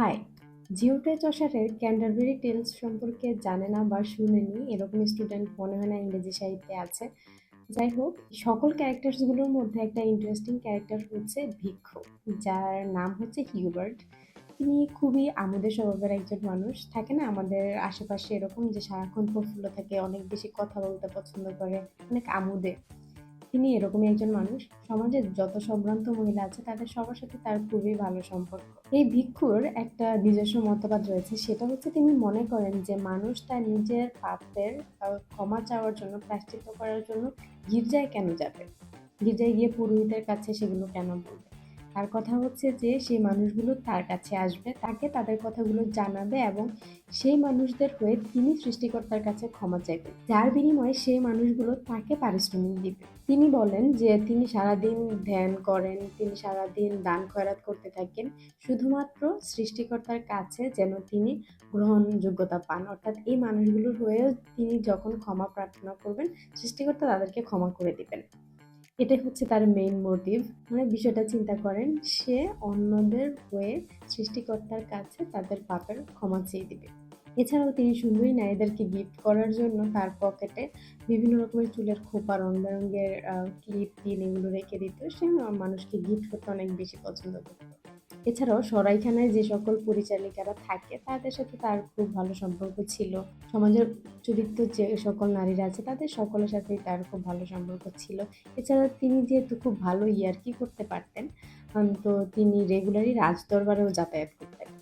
High! জিওতে চসারের Canterbury tales সম্পর্কে জানে না বা শুনেনি এরকম স্টুডেন্ট মনে হয় না ইংরেজি সাহিত্যে আছে। যাই হোক, সকল ক্যারেক্টার্স গুলোর মধ্যে একটা ইন্টারেস্টিং ক্যারেক্টার হচ্ছে ভিক্ষু, যার নাম হচ্ছে হিউবার্ট। তিনি খুবই আমোদের স্বভাবের একজন মানুষ। থাকে না আমাদের আশেপাশে এরকম যে সারাক্ষণ প্রফুল্ল থাকে, অনেক বেশি কথা বলতে পছন্দ করে, অনেক আমোদে। তিনি এরকমই একজন মানুষ। সমাজের যত সম্ভ্রান্ত মহিলা আছে তাদের সবার সাথে তার খুবই ভালো সম্পর্ক। এই ভিক্ষুর একটা নিজস্ব মতবাদ রয়েছে, সেটা হচ্ছে তিনি মনে করেন যে মানুষ তার নিজের পাপের ক্ষমা চাওয়ার জন্য, প্রায়শ্চিত্ত করার জন্য গির্জায় কেন যাবে? গির্জায় গিয়ে পুরোহিতের কাছে সেগুলো কেন বলবে? তার কথা হচ্ছে যে সেই মানুষগুলো তার কাছে আসবে, তাকে তাদের কথাগুলো জানাবে এবং সেই মানুষদের হয়ে তিনি সৃষ্টিকর্তার কাছে ক্ষমা চাইবেন। যার বিনিময়ে সেই মানুষগুলো তাকে পারিশ্রমিক দিবে। তিনি বলেন যে তিনি সারাদিন ধ্যান করেন, তিনি সারাদিন দান খয়রাত করতে থাকেন শুধুমাত্র সৃষ্টিকর্তার কাছে যেন তিনি গ্রহণযোগ্যতা পান। অর্থাৎ এই মানুষগুলোর হয়েও তিনি যখন ক্ষমা প্রার্থনা করবেন, সৃষ্টিকর্তা তাদেরকে ক্ষমা করে দিবেন। এটাই হচ্ছে তার মেইন মোটিভ। মানে বিষয়টা চিন্তা করেন, সে অন্যদের হয়ে সৃষ্টিকর্তার কাছে তাদের পাপের ক্ষমা চেয়ে দিবে। এছাড়াও তিনি সুন্দরী নারীদেরকে গিফট করার জন্য তার পকেটে বিভিন্ন রকমের চুলের খোপা, রং-বেরঙের ক্লিপ, পিন এগুলো রেখে দিত। সে মানুষকে গিফট করতে অনেক বেশি পছন্দ করত। এছাড়াও সরাইখানায় যে সকল পরিচালিকারা থাকে তাদের সাথে তার খুব ভালো সম্পর্ক ছিল। সমাজের চরিত্র যে সকল নারীরা আছে তাদের সকলের সাথেই তার খুব ভালো সম্পর্ক ছিল। এছাড়া তিনি যেহেতু খুব ভালো ইয়ার্কি করতে পারতেন, তো তিনি রেগুলারই রাজদরবারেও যাতায়াত করতেন।